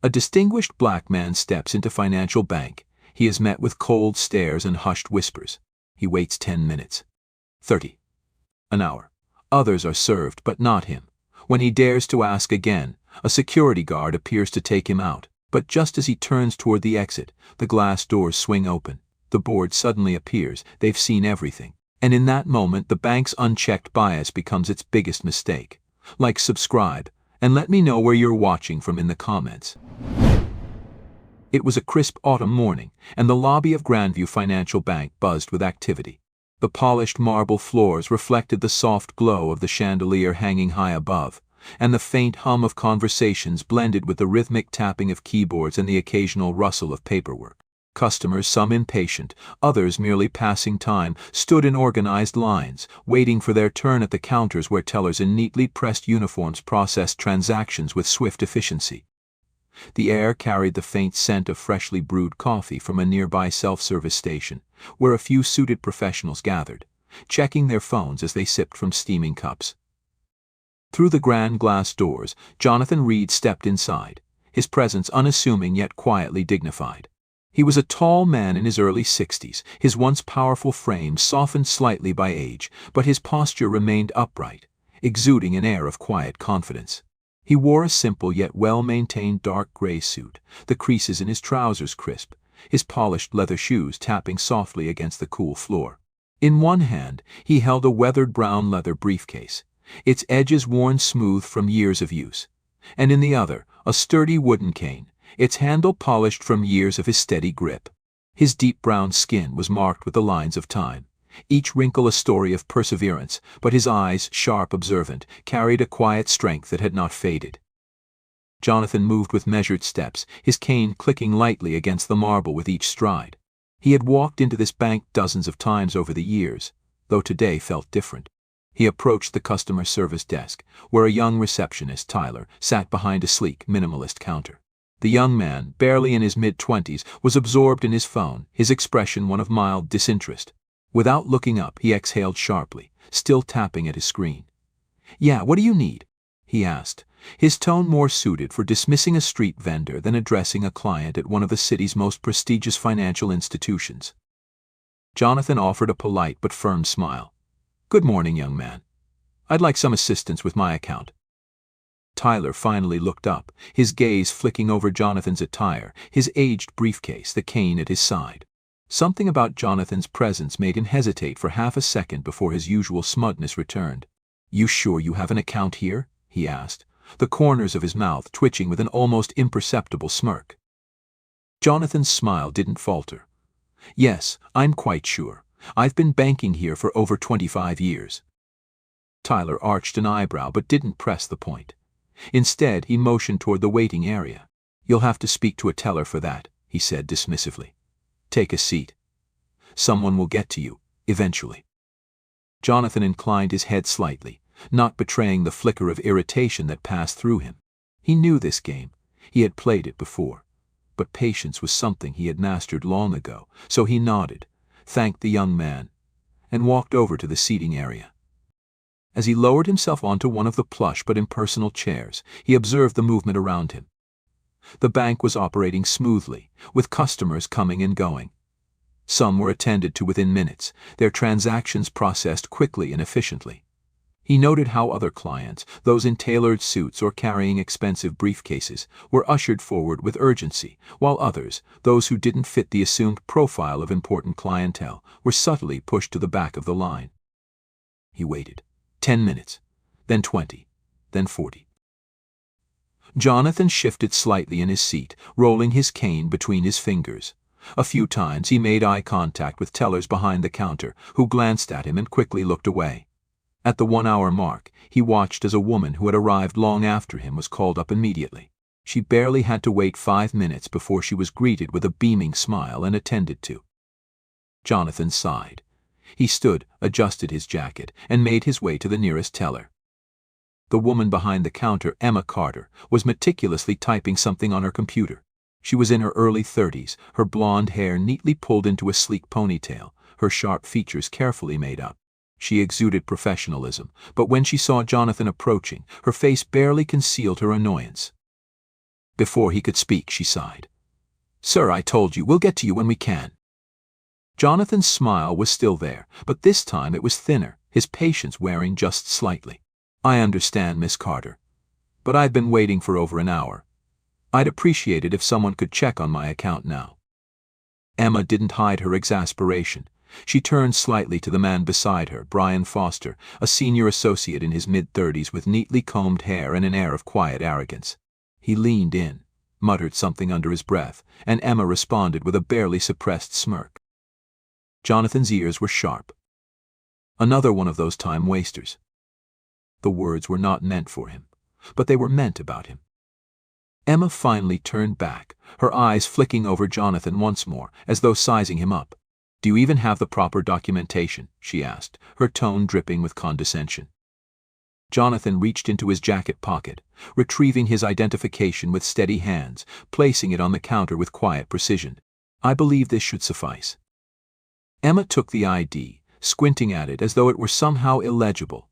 A distinguished black man steps into financial bank. He is met with cold stares and hushed whispers. He waits 10 minutes. 30. An hour. Others are served, but not him. When he dares to ask again, a security guard appears to take him out, but just as he turns toward the exit, the glass doors swing open. The board suddenly appears. They've seen everything. And in that moment, the bank's unchecked bias becomes its biggest mistake. Like, subscribe, and let me know where you're watching from in the comments. It was a crisp autumn morning, and the lobby of Grandview Financial Bank buzzed with activity. The polished marble floors reflected the soft glow of the chandelier hanging high above, and the faint hum of conversations blended with the rhythmic tapping of keyboards and the occasional rustle of paperwork. Customers, some impatient, others merely passing time, stood in organized lines, waiting for their turn at the counters where tellers in neatly pressed uniforms processed transactions with swift efficiency. The air carried the faint scent of freshly brewed coffee from a nearby self-service station, where a few suited professionals gathered, checking their phones as they sipped from steaming cups. Through the grand glass doors, Jonathan Reed stepped inside, his presence unassuming yet quietly dignified. He was a tall man in his early 60s, his once powerful frame softened slightly by age, but his posture remained upright, exuding an air of quiet confidence. He wore a simple yet well-maintained dark gray suit, the creases in his trousers crisp, his polished leather shoes tapping softly against the cool floor. In one hand, he held a weathered brown leather briefcase, its edges worn smooth from years of use, and in the other, a sturdy wooden cane, its handle polished from years of his steady grip. His deep brown skin was marked with the lines of time, each wrinkle a story of perseverance, but his eyes, sharp, observant, carried a quiet strength that had not faded. Jonathan moved with measured steps, his cane clicking lightly against the marble with each stride. He had walked into this bank dozens of times over the years, though today felt different. He approached the customer service desk, where a young receptionist, Tyler, sat behind a sleek, minimalist counter. The young man, barely in his mid-20s, was absorbed in his phone, his expression one of mild disinterest. Without looking up, he exhaled sharply, still tapping at his screen. "Yeah, what do you need?" he asked, his tone more suited for dismissing a street vendor than addressing a client at one of the city's most prestigious financial institutions. Jonathan offered a polite but firm smile. "Good morning, young man. I'd like some assistance with my account." Tyler finally looked up, his gaze flicking over Jonathan's attire, his aged briefcase, the cane at his side. Something about Jonathan's presence made him hesitate for half a second before his usual smugness returned. "You sure you have an account here?" he asked, the corners of his mouth twitching with an almost imperceptible smirk. Jonathan's smile didn't falter. "Yes, I'm quite sure. I've been banking here for over 25 years. Tyler arched an eyebrow but didn't press the point. Instead, he motioned toward the waiting area. "You'll have to speak to a teller for that," he said dismissively. "Take a seat. Someone will get to you, eventually." Jonathan inclined his head slightly, not betraying the flicker of irritation that passed through him. He knew this game. He had played it before. But patience was something he had mastered long ago, so he nodded, thanked the young man, and walked over to the seating area. As he lowered himself onto one of the plush but impersonal chairs, he observed the movement around him. The bank was operating smoothly, with customers coming and going. Some were attended to within minutes, their transactions processed quickly and efficiently. He noted how other clients, those in tailored suits or carrying expensive briefcases, were ushered forward with urgency, while others, those who didn't fit the assumed profile of important clientele, were subtly pushed to the back of the line. He waited. 10 minutes, then 20, then 40. Jonathan shifted slightly in his seat, rolling his cane between his fingers. A few times he made eye contact with tellers behind the counter, who glanced at him and quickly looked away. At the 1-hour mark, he watched as a woman who had arrived long after him was called up immediately. She barely had to wait 5 minutes before she was greeted with a beaming smile and attended to. Jonathan sighed. He stood, adjusted his jacket, and made his way to the nearest teller. The woman behind the counter, Emma Carter, was meticulously typing something on her computer. She was in her early 30s, her blonde hair neatly pulled into a sleek ponytail, her sharp features carefully made up. She exuded professionalism, but when she saw Jonathan approaching, her face barely concealed her annoyance. Before he could speak, she sighed. "Sir, I told you, we'll get to you when we can." Jonathan's smile was still there, but this time it was thinner, his patience wearing just slightly. "I understand, Miss Carter. But I've been waiting for over an hour. I'd appreciate it if someone could check on my account now." Emma didn't hide her exasperation. She turned slightly to the man beside her, Brian Foster, a senior associate in his mid-30s with neatly combed hair and an air of quiet arrogance. He leaned in, muttered something under his breath, and Emma responded with a barely suppressed smirk. Jonathan's ears were sharp. Another one of those time wasters. The words were not meant for him, but they were meant about him. Emma finally turned back, her eyes flicking over Jonathan once more, as though sizing him up. "Do you even have the proper documentation?" she asked, her tone dripping with condescension. Jonathan reached into his jacket pocket, retrieving his identification with steady hands, placing it on the counter with quiet precision. "I believe this should suffice." Emma took the ID, squinting at it as though it were somehow illegible.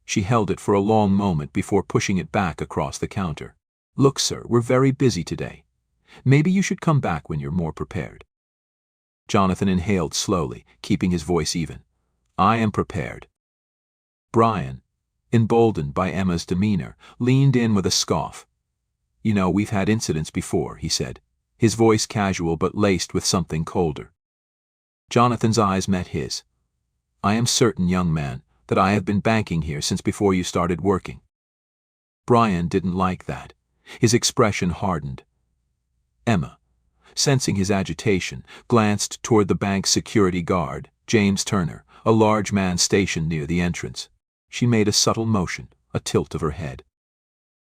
She held it for a long moment before pushing it back across the counter. "Look, sir, we're very busy today. Maybe you should come back when you're more prepared." Jonathan inhaled slowly, keeping his voice even. "I am prepared." Brian, emboldened by Emma's demeanor, leaned in with a scoff. "You know, we've had incidents before," he said, his voice casual but laced with something colder. Jonathan's eyes met his. "I am certain, young man, that I have been banking here since before you started working." Brian didn't like that. His expression hardened. Emma, sensing his agitation, glanced toward the bank's security guard, James Turner, a large man stationed near the entrance. She made a subtle motion, a tilt of her head.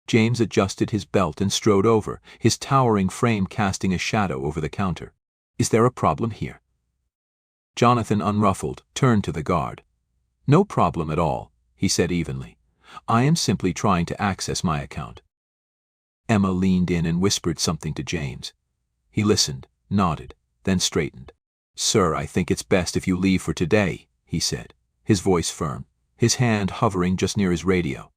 James adjusted his belt and strode over, his towering frame casting a shadow over the counter. "Is there a problem here?" Jonathan, unruffled, turned to the guard. "No problem at all," he said evenly. "I am simply trying to access my account." Emma leaned in and whispered something to James. He listened, nodded, then straightened. "Sir, I think it's best if you leave for today," he said, his voice firm, his hand hovering just near his radio.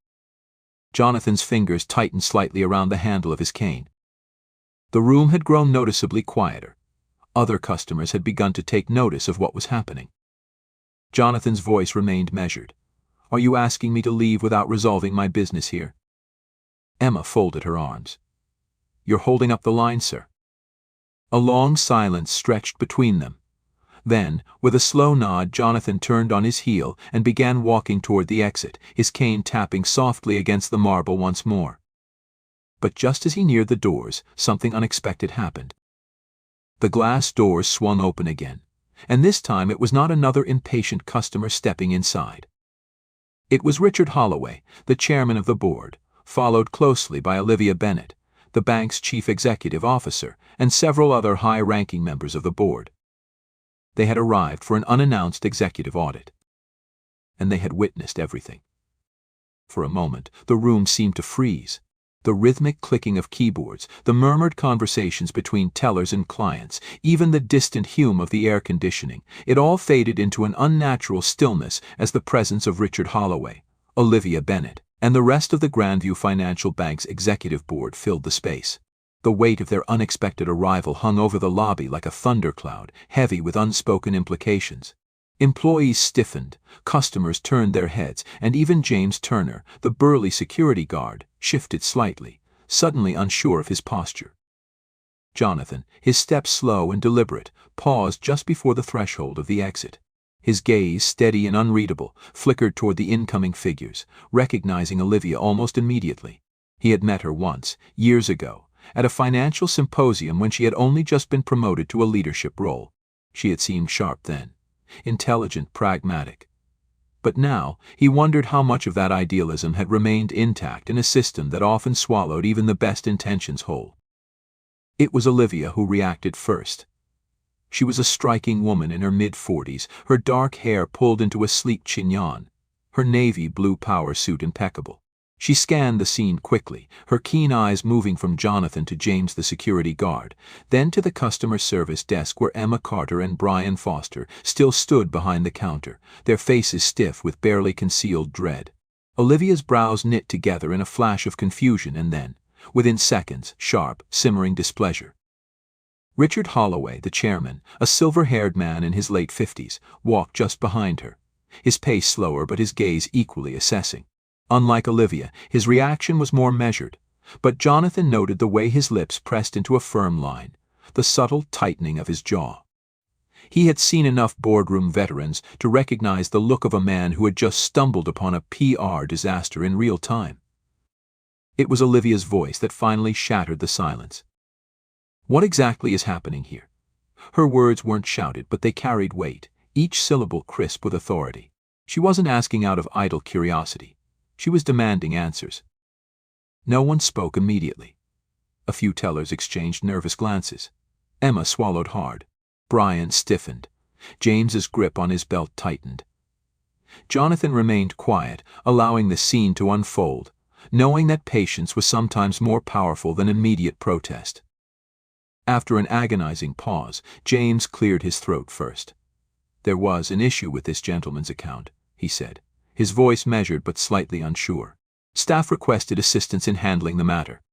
Jonathan's fingers tightened slightly around the handle of his cane. The room had grown noticeably quieter. Other customers had begun to take notice of what was happening. Jonathan's voice remained measured. "Are you asking me to leave without resolving my business here?" Emma folded her arms. "You're holding up the line, sir." A long silence stretched between them. Then, with a slow nod, Jonathan turned on his heel and began walking toward the exit, his cane tapping softly against the marble once more. But just as he neared the doors, something unexpected happened. The glass doors swung open again, and this time it was not another impatient customer stepping inside. It was Richard Holloway, the chairman of the board, followed closely by Olivia Bennett, the bank's chief executive officer, and several other high-ranking members of the board. They had arrived for an unannounced executive audit, and they had witnessed everything. For a moment, the room seemed to freeze. The rhythmic clicking of keyboards, the murmured conversations between tellers and clients, even the distant hum of the air conditioning, it all faded into an unnatural stillness as the presence of Richard Holloway, Olivia Bennett, and the rest of the Grandview Financial Bank's executive board filled the space. The weight of their unexpected arrival hung over the lobby like a thundercloud, heavy with unspoken implications. Employees stiffened, customers turned their heads, and even James Turner, the burly security guard, shifted slightly, suddenly unsure of his posture. Jonathan, his step slow and deliberate, paused just before the threshold of the exit. His gaze, steady and unreadable, flickered toward the incoming figures, recognizing Olivia almost immediately. He had met her once, years ago, at a financial symposium when she had only just been promoted to a leadership role. She had seemed sharp then, intelligent, pragmatic. But now, he wondered how much of that idealism had remained intact in a system that often swallowed even the best intentions whole. It was Olivia who reacted first. She was a striking woman in her mid-40s, her dark hair pulled into a sleek chignon, her navy blue power suit impeccable. She scanned the scene quickly, her keen eyes moving from Jonathan to James the security guard, then to the customer service desk where Emma Carter and Brian Foster still stood behind the counter, their faces stiff with barely concealed dread. Olivia's brows knit together in a flash of confusion and then, Within seconds, sharp, simmering displeasure. Richard Holloway, the chairman, a silver-haired man in his late 50s, walked just behind her, his pace slower but his gaze equally assessing. Unlike Olivia, his reaction was more measured, but Jonathan noted the way his lips pressed into a firm line, the subtle tightening of his jaw. He had seen enough boardroom veterans to recognize the look of a man who had just stumbled upon a PR disaster in real time. It was Olivia's voice that finally shattered the silence. "What exactly is happening here?" Her words weren't shouted, but they carried weight, each syllable crisp with authority. She wasn't asking out of idle curiosity. She was demanding answers. No one spoke immediately. A few tellers exchanged nervous glances. Emma swallowed hard. Brian stiffened. James's grip on his belt tightened. Jonathan remained quiet, allowing the scene to unfold, knowing that patience was sometimes more powerful than immediate protest. After an agonizing pause, James cleared his throat first. "There was an issue with this gentleman's account," he said, his voice measured but slightly unsure. "Staff requested assistance in handling the matter."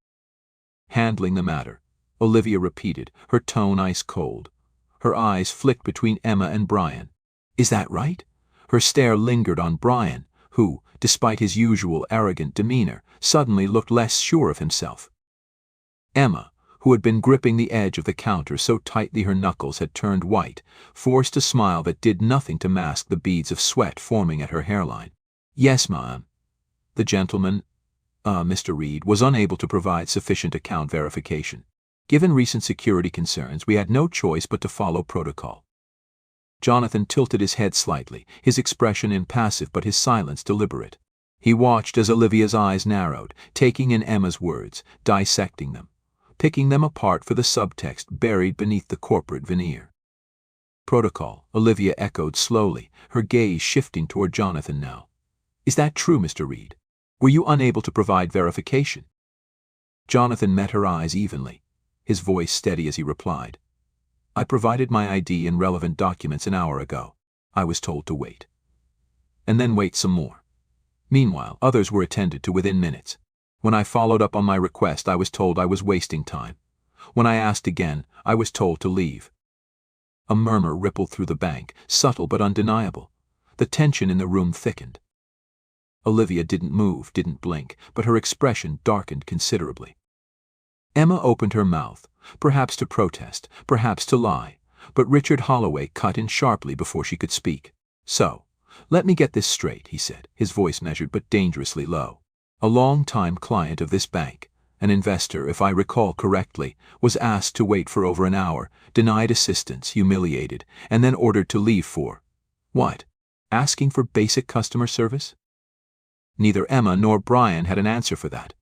"Handling the matter," Olivia repeated, her tone ice cold. Her eyes flicked between Emma and Brian. "Is that right?" Her stare lingered on Brian, who, despite his usual arrogant demeanor, suddenly looked less sure of himself. Emma, who had been gripping the edge of the counter so tightly her knuckles had turned white, forced a smile that did nothing to mask the beads of sweat forming at her hairline. "Yes, ma'am. The gentleman, Mr. Reed, was unable to provide sufficient account verification. Given recent security concerns, we had no choice but to follow protocol." Jonathan tilted his head slightly, his expression impassive but his silence deliberate. He watched as Olivia's eyes narrowed, taking in Emma's words, dissecting them, picking them apart for the subtext buried beneath the corporate veneer. "Protocol," Olivia echoed slowly, her gaze shifting toward Jonathan now. "Is that true, Mr. Reed? Were you unable to provide verification?" Jonathan met her eyes evenly, his voice steady as he replied. "I provided my ID and relevant documents an hour ago. I was told to wait. And then wait some more. Meanwhile, others were attended to within minutes. When I followed up on my request, I was told I was wasting time. When I asked again, I was told to leave." A murmur rippled through the bank, subtle but undeniable. The tension in the room thickened. Olivia didn't move, didn't blink, but her expression darkened considerably. Emma opened her mouth, perhaps to protest, perhaps to lie, but Richard Holloway cut in sharply before she could speak. "So, let me get this straight," he said, his voice measured but dangerously low. "A long-time client of this bank, an investor, if I recall correctly, was asked to wait for over an hour, denied assistance, humiliated, and then ordered to leave for, what? Asking for basic customer service?" Neither Emma nor Brian had an answer for that.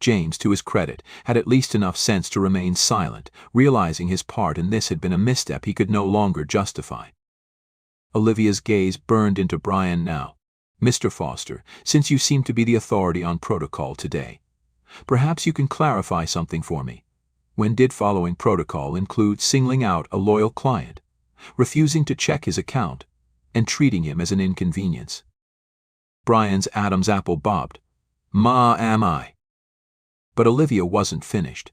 James, to his credit, had at least enough sense to remain silent, realizing his part in this had been a misstep he could no longer justify. Olivia's gaze burned into Brian now. "Mr. Foster, since you seem to be the authority on protocol today, perhaps you can clarify something for me. When did following protocol include singling out a loyal client, refusing to check his account, and treating him as an inconvenience?" Brian's Adam's apple bobbed. "Ma am I." But Olivia wasn't finished.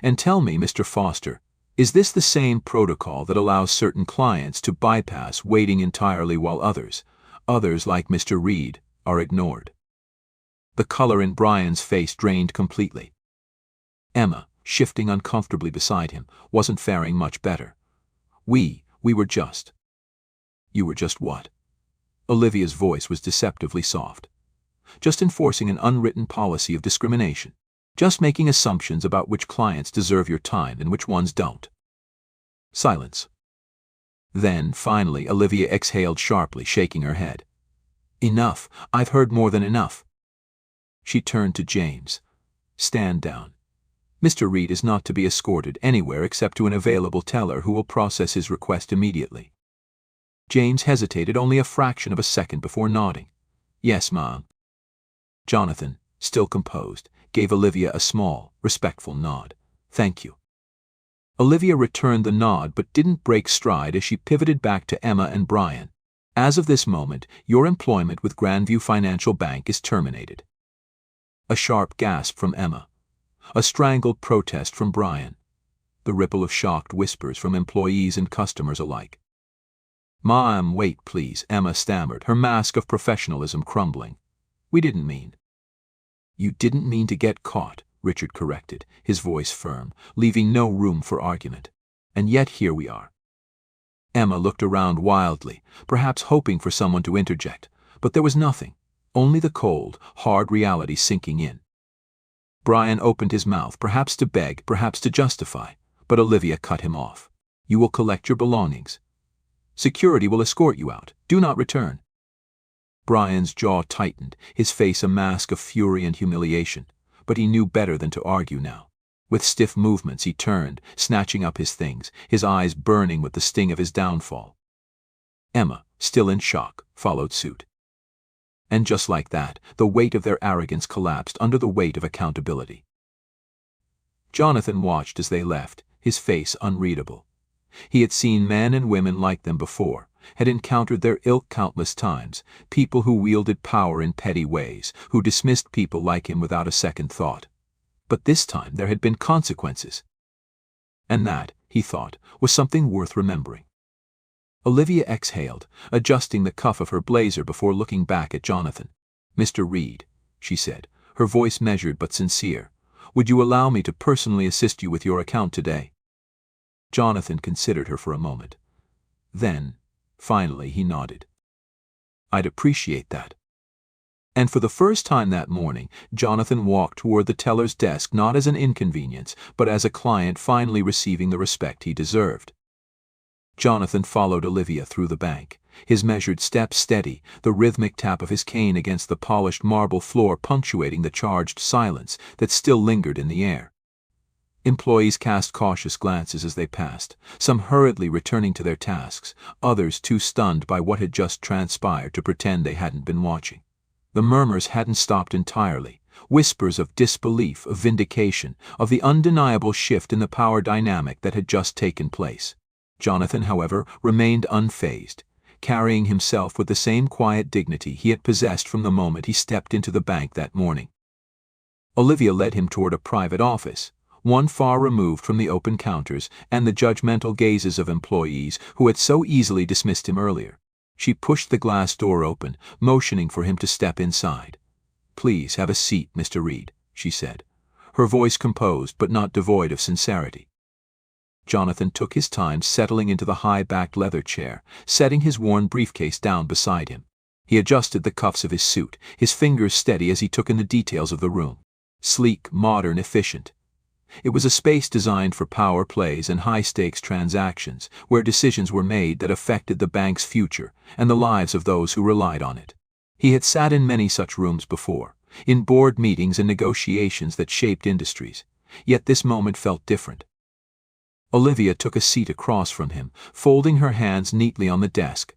"And tell me, Mr. Foster, is this the same protocol that allows certain clients to bypass waiting entirely while others like Mr. Reed, are ignored?" The color in Brian's face drained completely. Emma, shifting uncomfortably beside him, wasn't faring much better. We were just." "You were just what?" Olivia's voice was deceptively soft. "Just enforcing an unwritten policy of discrimination. Just making assumptions about which clients deserve your time and which ones don't." Silence. Then, finally, Olivia exhaled sharply, shaking her head. "Enough. I've heard more than enough." She turned to James. "Stand down. Mr. Reed is not to be escorted anywhere except to an available teller who will process his request immediately." James hesitated only a fraction of a second before nodding. "Yes, ma'am." Jonathan, still composed, gave Olivia a small, respectful nod. "Thank you." Olivia returned the nod but didn't break stride as she pivoted back to Emma and Brian. "As of this moment, your employment with Grandview Financial Bank is terminated." A sharp gasp from Emma. a strangled protest from Brian, the ripple of shocked whispers from employees and customers alike. "Ma'am, wait, please," Emma stammered, her mask of professionalism crumbling. "We didn't mean." "You didn't mean to get caught," Richard corrected, his voice firm, leaving no room for argument. "And yet here we are." Emma looked around wildly, perhaps hoping for someone to interject, but there was nothing, only the cold, hard reality sinking in. Brian opened his mouth, perhaps to beg, perhaps to justify, but Olivia cut him off. "You will collect your belongings. Security will escort you out. Do not return." Brian's jaw tightened, his face a mask of fury and humiliation, but he knew better than to argue now. With stiff movements he turned, snatching up his things, his eyes burning with the sting of his downfall. Emma, still in shock, followed suit. And just like that, the weight of their arrogance collapsed under the weight of accountability. Jonathan watched as they left, his face unreadable. He had seen men and women like them before, had encountered their ilk countless times, people who wielded power in petty ways, who dismissed people like him without a second thought. But this time there had been consequences. And that, he thought, was something worth remembering. Olivia exhaled, adjusting the cuff of her blazer before looking back at Jonathan. "Mr. Reed," she said, her voice measured but sincere, "would you allow me to personally assist you with your account today?" Jonathan considered her for a moment. Then, finally, he nodded. "I'd appreciate that." And for the first time that morning, Jonathan walked toward the teller's desk not as an inconvenience, but as a client finally receiving the respect he deserved. Jonathan followed Olivia through the bank, his measured steps steady, the rhythmic tap of his cane against the polished marble floor punctuating the charged silence that still lingered in the air. Employees cast cautious glances as they passed, some hurriedly returning to their tasks, others too stunned by what had just transpired to pretend they hadn't been watching. The murmurs hadn't stopped entirely, whispers of disbelief, of vindication, of the undeniable shift in the power dynamic that had just taken place. Jonathan, however, remained unfazed, carrying himself with the same quiet dignity he had possessed from the moment he stepped into the bank that morning. Olivia led him toward a private office, one far removed from the open counters and the judgmental gazes of employees who had so easily dismissed him earlier. She pushed the glass door open, motioning for him to step inside. "Please have a seat, Mr. Reed," she said, her voice composed but not devoid of sincerity. Jonathan took his time settling into the high-backed leather chair, setting his worn briefcase down beside him. He adjusted the cuffs of his suit, his fingers steady as he took in the details of the room. Sleek, modern, efficient. It was a space designed for power plays and high-stakes transactions, where decisions were made that affected the bank's future and the lives of those who relied on it. He had sat in many such rooms before, in board meetings and negotiations that shaped industries, yet this moment felt different. Olivia took a seat across from him, folding her hands neatly on the desk.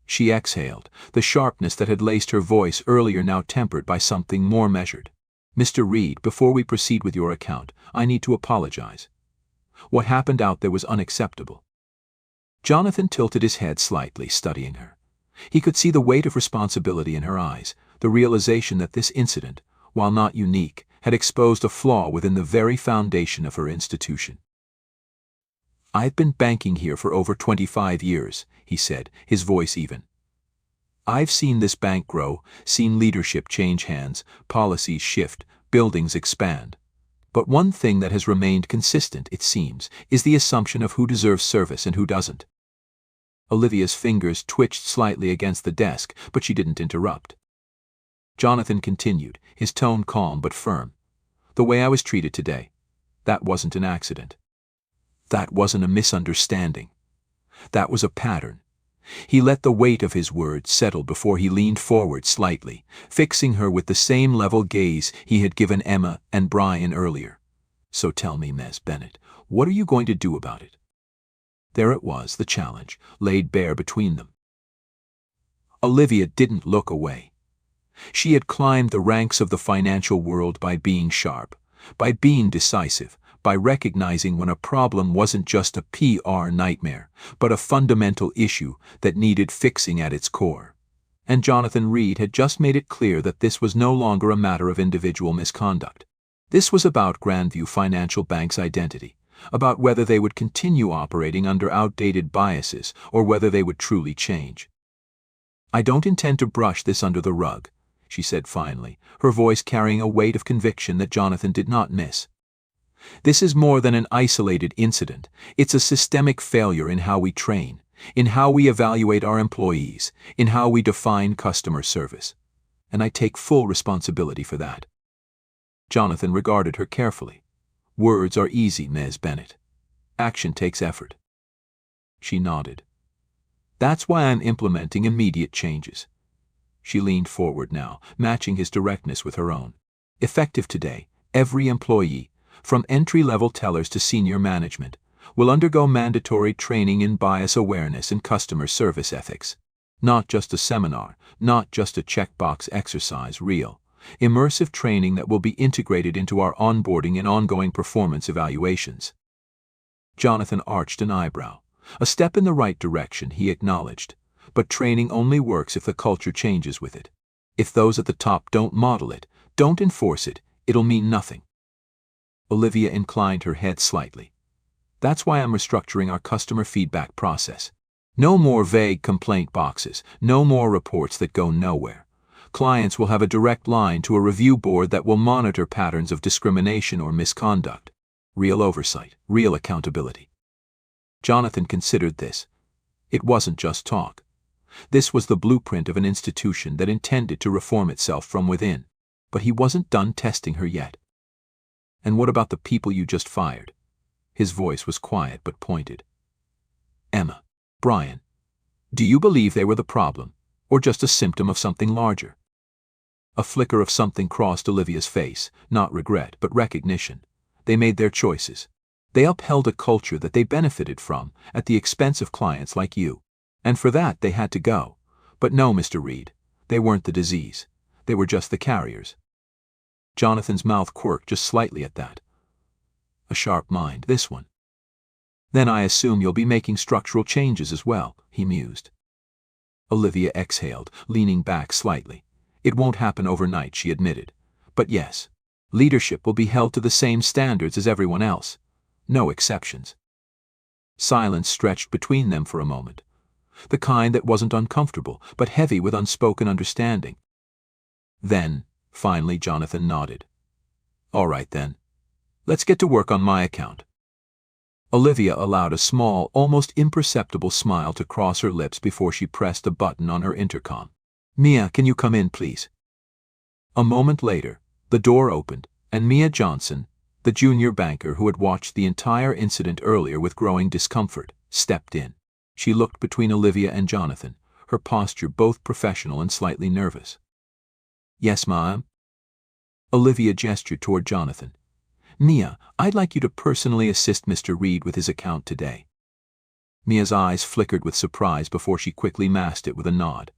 She exhaled, the sharpness that had laced her voice earlier now tempered by something more measured. "Mr. Reed, before we proceed with your account, I need to apologize. What happened out there was unacceptable." Jonathan tilted his head slightly, studying her. He could see the weight of responsibility in her eyes, the realization that this incident, while not unique, had exposed a flaw within the very foundation of her institution. "I've been banking here for over 25 years, he said, his voice even. "I've seen this bank grow, seen leadership change hands, policies shift, buildings expand. But one thing that has remained consistent, it seems, is the assumption of who deserves service and who doesn't." Olivia's fingers twitched slightly against the desk, but she didn't interrupt. Jonathan continued, his tone calm but firm. "The way I was treated today, that wasn't an accident. That wasn't a misunderstanding. That was a pattern." He let the weight of his words settle before he leaned forward slightly, fixing her with the same level gaze he had given Emma and Brian earlier. "So tell me, Ms. Bennett, what are you going to do about it?" There it was, the challenge, laid bare between them. Olivia didn't look away. She had climbed the ranks of the financial world by being sharp, by being decisive, by recognizing when a problem wasn't just a PR nightmare, but a fundamental issue that needed fixing at its core. And Jonathan Reed had just made it clear that this was no longer a matter of individual misconduct. This was about Grandview Financial Bank's identity, about whether they would continue operating under outdated biases or whether they would truly change. "I don't intend to brush this under the rug," she said finally, her voice carrying a weight of conviction that Jonathan did not miss. "This is more than an isolated incident. It's a systemic failure in how we train, in how we evaluate our employees, in how we define customer service. And I take full responsibility for that." Jonathan regarded her carefully. "Words are easy, Ms. Bennett. Action takes effort." She nodded. "That's why I'm implementing immediate changes." She leaned forward now, matching his directness with her own. "Effective today, every employee, from entry-level tellers to senior management, will undergo mandatory training in bias awareness and customer service ethics. Not just a seminar, not just a checkbox exercise, real, immersive training that will be integrated into our onboarding and ongoing performance evaluations." Jonathan arched an eyebrow. A step in the right direction, he acknowledged. But training only works if the culture changes with it. If those at the top don't model it, don't enforce it, it'll mean nothing. Olivia inclined her head slightly. "That's why I'm restructuring our customer feedback process. No more vague complaint boxes, no more reports that go nowhere. Clients will have a direct line to a review board that will monitor patterns of discrimination or misconduct. Real oversight, real accountability." Jonathan considered this. It wasn't just talk. This was the blueprint of an institution that intended to reform itself from within. But he wasn't done testing her yet. "And what about the people you just fired?" His voice was quiet but pointed. "Emma, Brian, do you believe they were the problem, or just a symptom of something larger?" A flicker of something crossed Olivia's face, not regret, but recognition. They made their choices. They upheld a culture that they benefited from at the expense of clients like you. And for that they had to go. But no, Mr. Reed, they weren't the disease. They were just the carriers. Jonathan's mouth quirked just slightly at that. A sharp mind, this one. "Then I assume you'll be making structural changes as well," he mused. Olivia exhaled, leaning back slightly. "It won't happen overnight," she admitted. "But yes, leadership will be held to the same standards as everyone else. No exceptions." Silence stretched between them for a moment. The kind that wasn't uncomfortable, but heavy with unspoken understanding. Then, finally, Jonathan nodded. "All right then. Let's get to work on my account." Olivia allowed a small, almost imperceptible smile to cross her lips before she pressed a button on her intercom. "Mia, can you come in, please?" A moment later, the door opened, and Mia Johnson, the junior banker who had watched the entire incident earlier with growing discomfort, stepped in. She looked between Olivia and Jonathan, her posture both professional and slightly nervous. "Yes, ma'am." Olivia gestured toward Jonathan. "Mia, I'd like you to personally assist Mr. Reed with his account today." Mia's eyes flickered with surprise before she quickly masked it with a nod.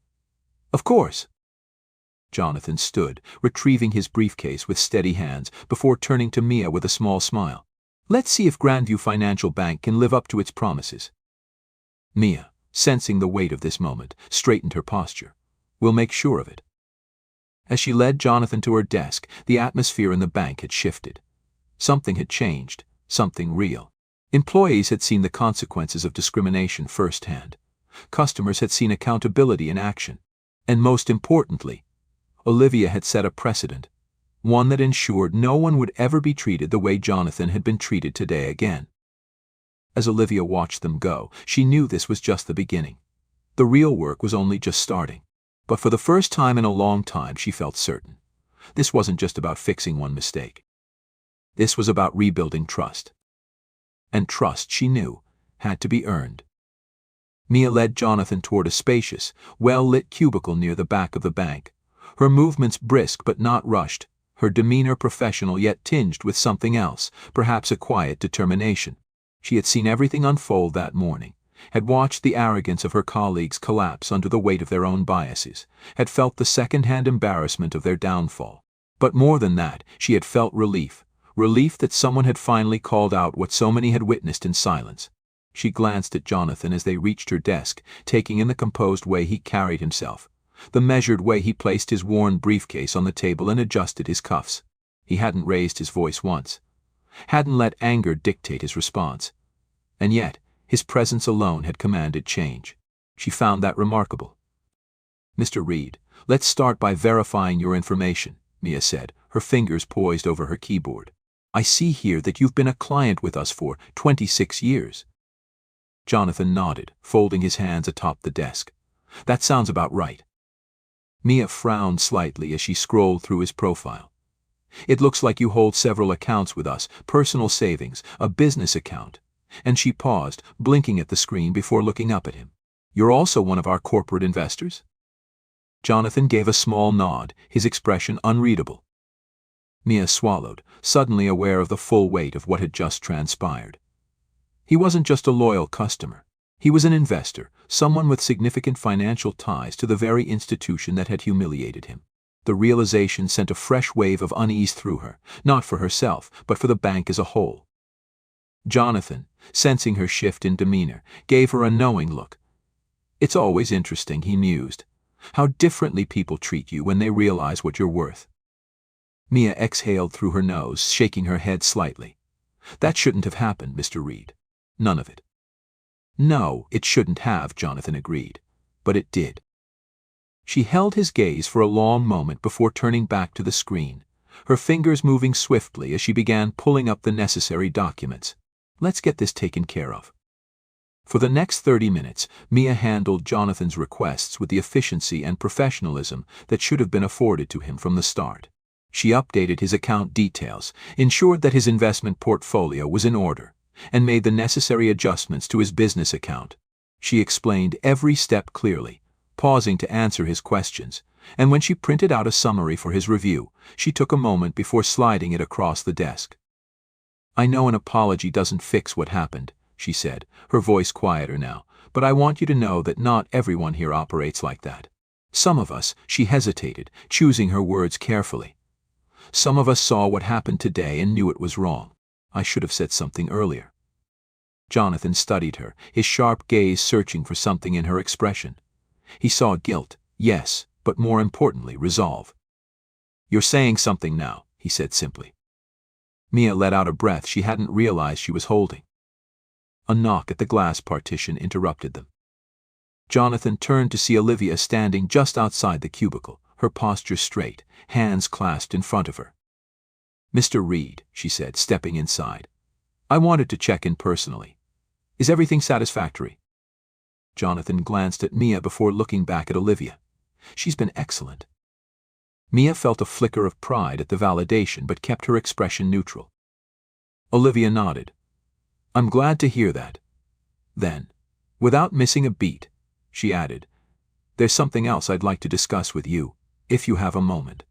"Of course." Jonathan stood, retrieving his briefcase with steady hands before turning to Mia with a small smile. "Let's see if Grandview Financial Bank can live up to its promises." Mia, sensing the weight of this moment, straightened her posture. "We'll make sure of it." As she led Jonathan to her desk, the atmosphere in the bank had shifted. Something had changed, something real. Employees had seen the consequences of discrimination firsthand. Customers had seen accountability in action. And most importantly, Olivia had set a precedent, one that ensured no one would ever be treated the way Jonathan had been treated today again. As Olivia watched them go, she knew this was just the beginning. The real work was only just starting. But for the first time in a long time, she felt certain. This wasn't just about fixing one mistake. This was about rebuilding trust. And trust, she knew, had to be earned. Mia led Jonathan toward a spacious, well-lit cubicle near the back of the bank. Her movements brisk but not rushed, her demeanor professional yet tinged with something else, perhaps a quiet determination. She had seen everything unfold that morning, had watched the arrogance of her colleagues collapse under the weight of their own biases, had felt the second-hand embarrassment of their downfall. But more than that, she had felt relief that someone had finally called out what so many had witnessed in silence. She glanced at Jonathan as they reached her desk, taking in the composed way he carried himself, the measured way he placed his worn briefcase on the table and adjusted his cuffs. He hadn't raised his voice once, hadn't let anger dictate his response, and yet his presence alone had commanded change. She found that remarkable. "Mr. Reed, let's start by verifying your information," Mia said, her fingers poised over her keyboard. "I see here that you've been a client with us for 26 years. Jonathan nodded, folding his hands atop the desk. "That sounds about right." Mia frowned slightly as she scrolled through his profile. "It looks like you hold several accounts with us, personal savings, a business account." And she paused, blinking at the screen before looking up at him. "You're also one of our corporate investors?" Jonathan gave a small nod, his expression unreadable. Mia swallowed, suddenly aware of the full weight of what had just transpired. He wasn't just a loyal customer. He was an investor, someone with significant financial ties to the very institution that had humiliated him. The realization sent a fresh wave of unease through her, not for herself, but for the bank as a whole. Jonathan, sensing her shift in demeanor, gave her a knowing look. "It's always interesting," he mused, "how differently people treat you when they realize what you're worth." Mia exhaled through her nose, shaking her head slightly. "That shouldn't have happened, Mr. Reed. None of it." "No, it shouldn't have," Jonathan agreed. "But it did." She held his gaze for a long moment before turning back to the screen, her fingers moving swiftly as she began pulling up the necessary documents. "Let's get this taken care of." For the next 30 minutes, Mia handled Jonathan's requests with the efficiency and professionalism that should have been afforded to him from the start. She updated his account details, ensured that his investment portfolio was in order, and made the necessary adjustments to his business account. She explained every step clearly, pausing to answer his questions, and when she printed out a summary for his review, she took a moment before sliding it across the desk. "I know an apology doesn't fix what happened," she said, her voice quieter now, "but I want you to know that not everyone here operates like that. Some of us," she hesitated, choosing her words carefully, "some of us saw what happened today and knew it was wrong. I should have said something earlier." Jonathan studied her, his sharp gaze searching for something in her expression. He saw guilt, yes, but more importantly, resolve. "You're saying something now," he said simply. Mia let out a breath she hadn't realized she was holding. A knock at the glass partition interrupted them. Jonathan turned to see Olivia standing just outside the cubicle, her posture straight, hands clasped in front of her. "Mr. Reed," she said, stepping inside, "I wanted to check in personally. Is everything satisfactory?" Jonathan glanced at Mia before looking back at Olivia. "She's been excellent." Mia felt a flicker of pride at the validation but kept her expression neutral. Olivia nodded. "I'm glad to hear that." Then, without missing a beat, she added, "There's something else I'd like to discuss with you, if you have a moment."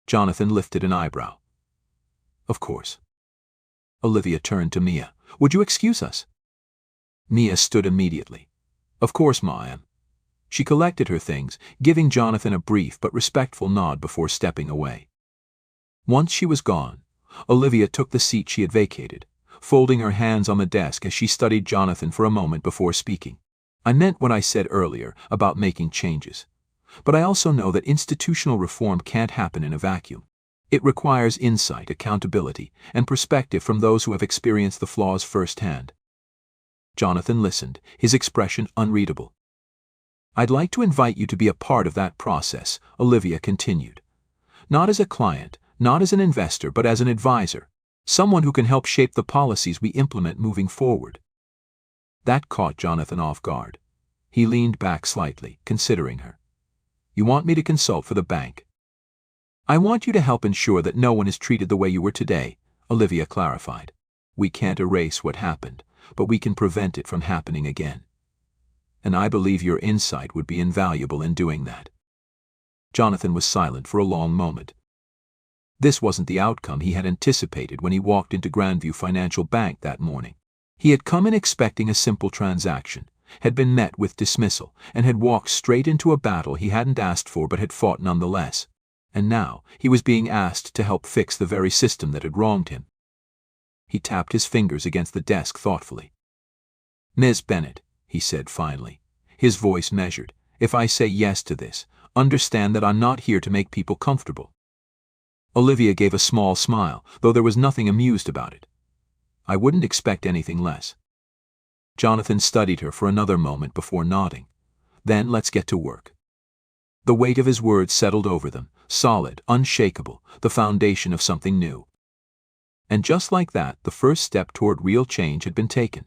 Jonathan lifted an eyebrow. "Of course." Olivia turned to Mia. "Would you excuse us?" Mia stood immediately. "Of course, Ma, I am." She collected her things, giving Jonathan a brief but respectful nod before stepping away. Once she was gone, Olivia took the seat she had vacated, folding her hands on the desk as she studied Jonathan for a moment before speaking. "I meant what I said earlier about making changes. But I also know that institutional reform can't happen in a vacuum. It requires insight, accountability, and perspective from those who have experienced the flaws firsthand." Jonathan listened, his expression unreadable. "I'd like to invite you to be a part of that process," Olivia continued. "Not as a client, not as an investor, but as an advisor, someone who can help shape the policies we implement moving forward." That caught Jonathan off guard. He leaned back slightly, considering her. "You want me to consult for the bank?" "I want you to help ensure that no one is treated the way you were today," Olivia clarified. "We can't erase what happened, but we can prevent it from happening again. And I believe your insight would be invaluable in doing that." Jonathan was silent for a long moment. This wasn't the outcome he had anticipated when he walked into Grandview Financial Bank that morning. He had come in expecting a simple transaction, had been met with dismissal, and had walked straight into a battle he hadn't asked for but had fought nonetheless. And now he was being asked to help fix the very system that had wronged him. He tapped his fingers against the desk thoughtfully. "Ms. Bennett," he said finally, his voice measured, "if I say yes to this, understand that I'm not here to make people comfortable." Olivia gave a small smile, though there was nothing amused about it. I wouldn't expect anything less. Jonathan studied her for another moment before nodding. Then let's get to work. The weight of his words settled over them, solid, unshakable, the foundation of something new. And just like that, the first step toward real change had been taken.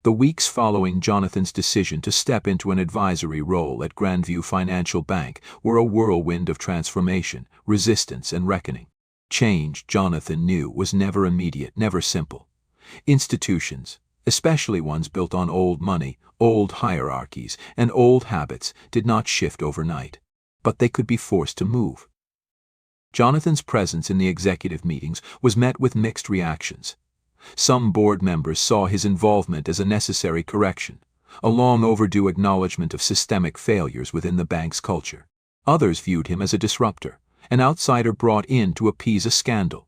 The weeks following Jonathan's decision to step into an advisory role at Grandview Financial Bank were a whirlwind of transformation, resistance, and reckoning. Change, Jonathan knew, was never immediate, never simple. Institutions, especially ones built on old money, old hierarchies, and old habits, did not shift overnight. But they could be forced to move. Jonathan's presence in the executive meetings was met with mixed reactions. Some board members saw his involvement as a necessary correction, a long overdue acknowledgement of systemic failures within the bank's culture. Others viewed him as a disruptor, an outsider brought in to appease a scandal,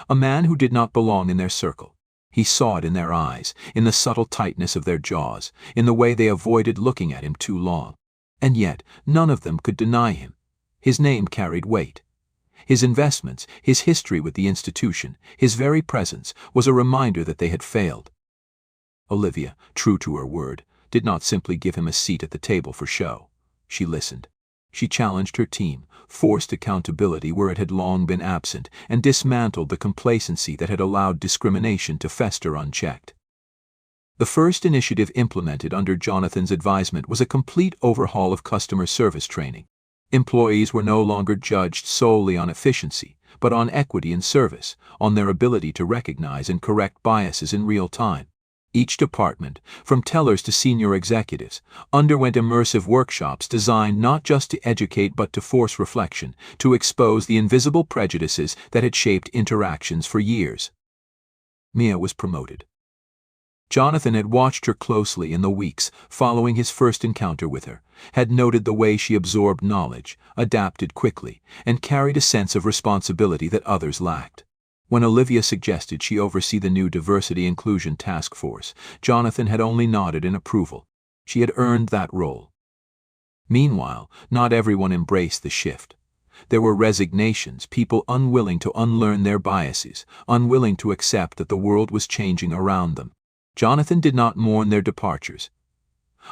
a man who did not belong in their circle. He saw it in their eyes, in the subtle tightness of their jaws, in the way they avoided looking at him too long. And yet, none of them could deny him. His name carried weight. His investments, his history with the institution, his very presence, was a reminder that they had failed. Olivia, true to her word, did not simply give him a seat at the table for show. She listened. She challenged her team, forced accountability where it had long been absent, and dismantled the complacency that had allowed discrimination to fester unchecked. The first initiative implemented under Jonathan's advisement was a complete overhaul of customer service training. Employees were no longer judged solely on efficiency, but on equity in service, on their ability to recognize and correct biases in real time. Each department, from tellers to senior executives, underwent immersive workshops designed not just to educate but to force reflection, to expose the invisible prejudices that had shaped interactions for years. Mia was promoted. Jonathan had watched her closely in the weeks following his first encounter with her, had noted the way she absorbed knowledge, adapted quickly, and carried a sense of responsibility that others lacked. When Olivia suggested she oversee the new Diversity Inclusion Task Force, Jonathan had only nodded in approval. She had earned that role. Meanwhile, not everyone embraced the shift. There were resignations, people unwilling to unlearn their biases, unwilling to accept that the world was changing around them. Jonathan did not mourn their departures.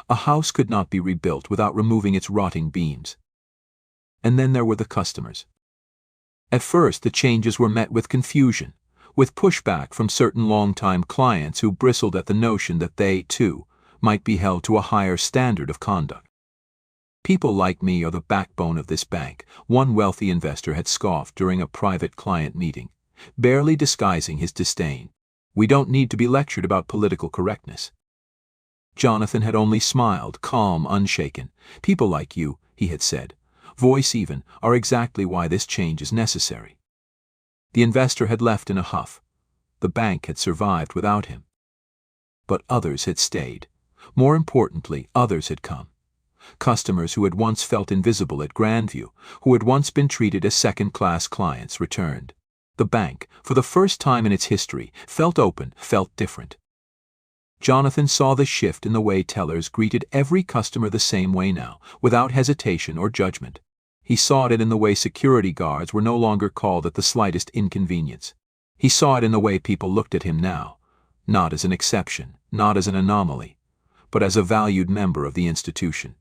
A house could not be rebuilt without removing its rotting beams. And then there were the customers. At first, the changes were met with confusion, with pushback from certain longtime clients who bristled at the notion that they, too, might be held to a higher standard of conduct. "People like me are the backbone of this bank," one wealthy investor had scoffed during a private client meeting, barely disguising his disdain. "We don't need to be lectured about political correctness." Jonathan had only smiled, calm, unshaken. "People like you," he had said, "voice even, are exactly why this change is necessary." The investor had left in a huff. The bank had survived without him. But others had stayed. More importantly, others had come. Customers who had once felt invisible at Grandview, who had once been treated as second-class clients, returned. The bank, for the first time in its history, felt open, felt different. Jonathan saw the shift in the way tellers greeted every customer the same way now, without hesitation or judgment. He saw it in the way security guards were no longer called at the slightest inconvenience. He saw it in the way people looked at him now, not as an exception, not as an anomaly, but as a valued member of the institution.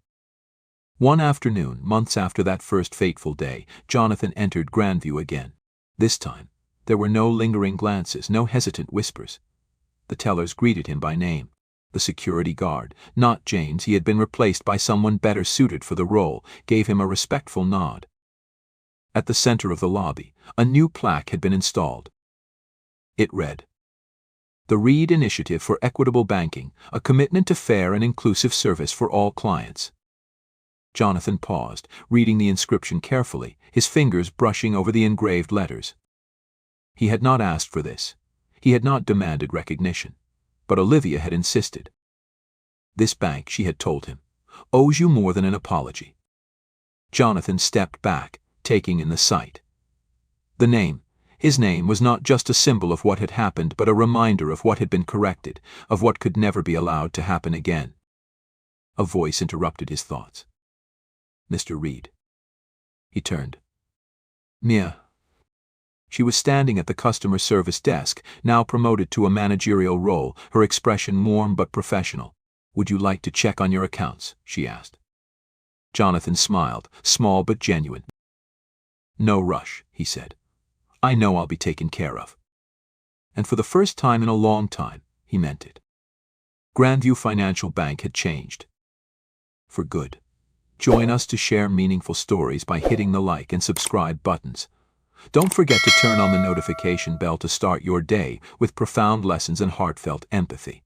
One afternoon, months after that first fateful day, Jonathan entered Grandview again. This time, there were no lingering glances, no hesitant whispers. The tellers greeted him by name. The security guard, not James, he had been replaced by someone better suited for the role, gave him a respectful nod. At the center of the lobby, a new plaque had been installed. It read, "The Reed Initiative for Equitable Banking, a commitment to fair and inclusive service for all clients." Jonathan paused, reading the inscription carefully, his fingers brushing over the engraved letters. He had not asked for this. He had not demanded recognition. But Olivia had insisted. "This bank," she had told him, "owes you more than an apology." Jonathan stepped back, taking in the sight. The name, his name, was not just a symbol of what had happened, but a reminder of what had been corrected, of what could never be allowed to happen again. A voice interrupted his thoughts. "Mr. Reed." He turned. "Mia, She was standing at the customer service desk, now promoted to a managerial role, her expression warm but professional. "Would you like to check on your accounts?" she asked. Jonathan smiled, small but genuine. "No rush," he said. "I know I'll be taken care of." And for the first time in a long time, he meant it. Grandview Financial Bank had changed. For good. Join us to share meaningful stories by hitting the like and subscribe buttons. Don't forget to turn on the notification bell to start your day with profound lessons and heartfelt empathy.